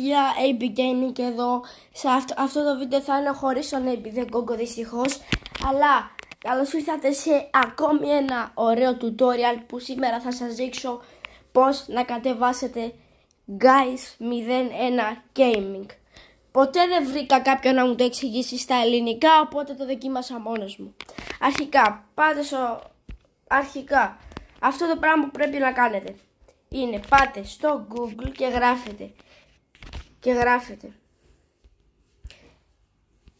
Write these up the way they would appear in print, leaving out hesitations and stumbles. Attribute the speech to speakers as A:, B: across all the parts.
A: παιδιά, AB Gaming εδώ. Σε αυτό το βίντεο θα είναι χωρίς τον AB The Gogo δυστυχώς. Αλλά καλώς ήρθατε σε ακόμη ένα ωραίο tutorial που σήμερα θα σας δείξω πώς να κατεβάσετε Guys 01 Gaming. Ποτέ δεν βρήκα κάποιον να μου το εξηγήσει στα ελληνικά, οπότε το δοκίμασα μόνος μου. Αρχικά, αυτό το πράγμα που πρέπει να κάνετε είναι πάτε στο Google και γράφετε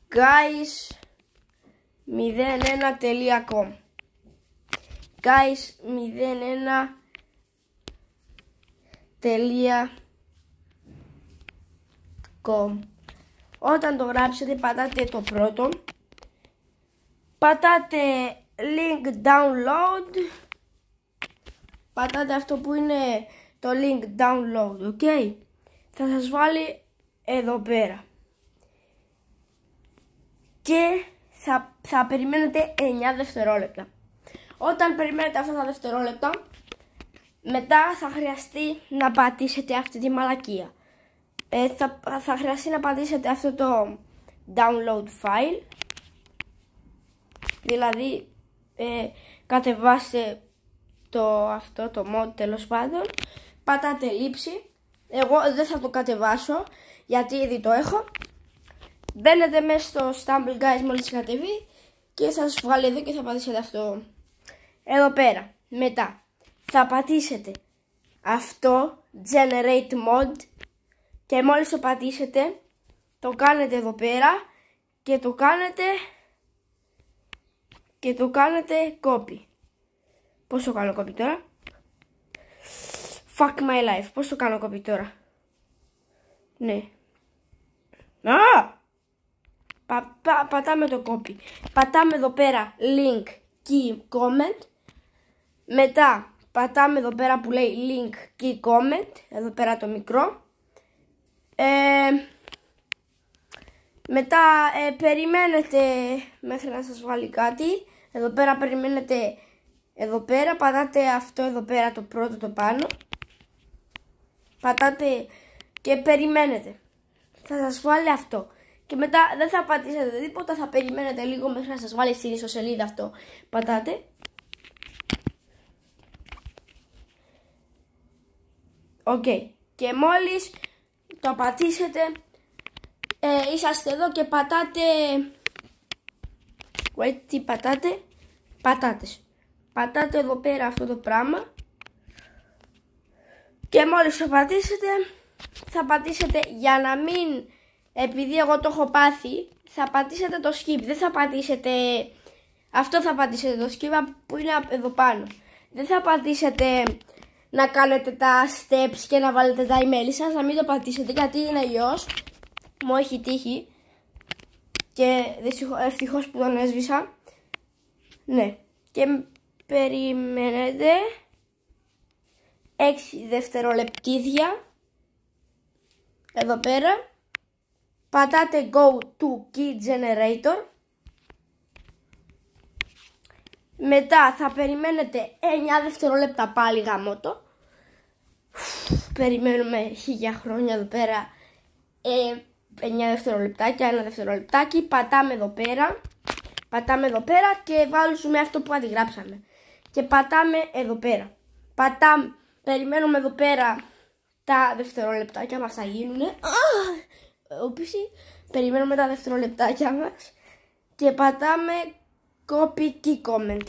A: guys01.com guys01.com. Όταν το γράψετε πατάτε το πρώτο, πατάτε link download, πατάτε αυτό που είναι το link download, ok. Θα σας βάλει εδώ πέρα και θα περιμένετε 9 δευτερόλεπτα. Όταν περιμένετε αυτά τα δευτερόλεπτα, μετά θα χρειαστεί να πατήσετε αυτή τη μαλακία. Θα χρειαστεί να πατήσετε αυτό το download file, δηλαδή κατεβάστε αυτό το mod τέλος πάντων, πατάτε λήψη. Εγώ δεν θα το κατεβάσω γιατί ήδη το έχω. Μπαίνετε μέσα στο Stumble Guys μόλις κατεβεί και θα σας βγάλει εδώ και θα πατήσετε αυτό εδώ πέρα. Μετά θα πατήσετε αυτό generate mod και μόλις το πατήσετε το κάνετε εδώ πέρα και το κάνετε copy. Πώς το κάνω copy τώρα? Fuck my life. Πώς το κάνω copy τώρα? Ναι. Πατάμε το copy. Πατάμε εδώ πέρα link key comment. Μετά πατάμε εδώ πέρα που λέει link key comment. Εδώ πέρα το μικρό. Μετά περιμένετε μέχρι να σας βγάλει κάτι. Εδώ πέρα περιμένετε. Εδώ πέρα πατάτε αυτό εδώ πέρα το πρώτο το πάνω. Πατάτε και περιμένετε. Θα σας βάλει αυτό. Και μετά δεν θα πατήσετε τίποτα, θα περιμένετε λίγο μέχρι να σας βάλει στη ιστοσελίδα αυτό. Πατάτε. Ok. Και μόλις το πατήσετε, είσαστε εδώ και πατάτε. Wait, τι πατάτε? Πατάτες. Πατάτε εδώ πέρα αυτό το πράγμα. Και μόλις το πατήσετε, θα πατήσετε για να μην, επειδή εγώ το έχω πάθει, θα πατήσετε το skip. Δεν θα πατήσετε, αυτό θα πατήσετε το skip που είναι εδώ πάνω. Δεν θα πατήσετε να κάνετε τα steps και να βάλετε τα email σας, να μην το πατήσετε γιατί είναι αλλιώς. Μου έχει τύχει και ευτυχώς που τον έσβησα. Ναι, και περιμένετε 6 δευτερολεπτίδια. Εδώ πέρα πατάτε go to key generator. Μετά θα περιμένετε 9 δευτερόλεπτα πάλι γαμώτο. Περιμένουμε 1000 χρόνια εδώ πέρα. 9 δευτερολεπτάκια, 1 δευτερολεπτάκι. Πατάμε εδώ πέρα και βάλουμε αυτό που αντιγράψαμε. Και πατάμε εδώ πέρα. Περιμένουμε εδώ πέρα τα δευτερολεπτάκια μας θα γίνουνε. Περιμένουμε τα δευτερολεπτάκια μας και πατάμε copy key comment.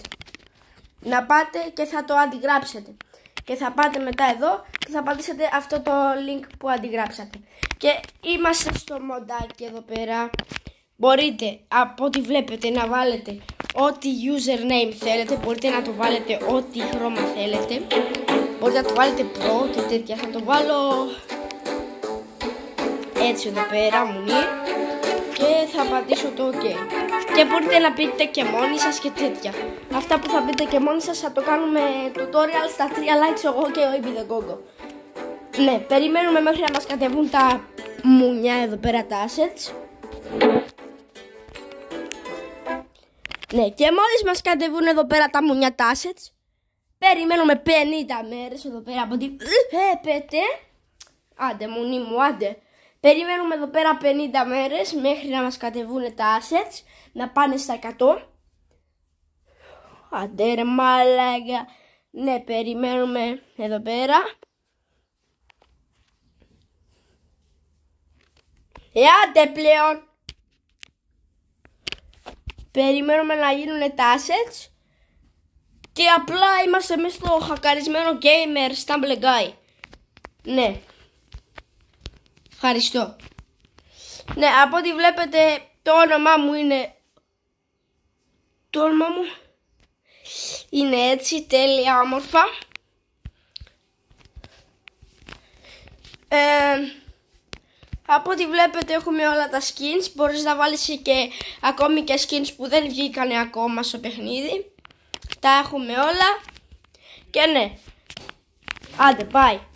A: Να πάτε και θα το αντιγράψετε. Και θα πάτε μετά εδώ και θα πατήσετε αυτό το link που αντιγράψατε. Και είμαστε στο μοντάκι εδώ πέρα. Μπορείτε από ό,τι βλέπετε να βάλετε ό,τι username θέλετε. Μπορείτε να το βάλετε ό,τι χρώμα θέλετε. Μπορείτε να το βάλετε pro και τέτοια. Θα το βάλω έτσι εδώ πέρα μουνί. Και θα πατήσω το ok. Και μπορείτε να πείτε και μόνοι σας και τέτοια. Αυτά που θα πείτε και μόνοι σας θα το κάνουμε tutorial στα 3 likes εγώ και ο AB The Gogo. Ναι, περιμένουμε μέχρι να μας κατεβούν τα μουνιά εδώ πέρα, τα assets. Ναι, και μόλις μας κατεβούν εδώ πέρα τα μουνιά τα assets, περιμένουμε 50 μέρες εδώ πέρα από την... Άντε μουνί μου, άντε. Περιμένουμε εδώ πέρα 50 μέρες μέχρι να μας κατεβούν τα assets, να πάνε στα 100. Άντε ρε μαλάκα. Ναι, περιμένουμε εδώ πέρα. Άντε πλέον. Περιμένουμε να γίνουν τα assets. Και απλά είμαστε μέσα στο χακαρισμένο gamer Stumble Guy. Ναι. Ευχαριστώ. Ναι, από ό,τι βλέπετε το όνομά μου είναι... Το όνομά μου είναι έτσι, τέλεια, όμορφα. Από ό,τι βλέπετε έχουμε όλα τα skins. Μπορείς να βάλεις και ακόμη και skins που δεν βγήκανε ακόμα στο παιχνίδι. Τα έχουμε όλα. Και ναι. Άντε, bye.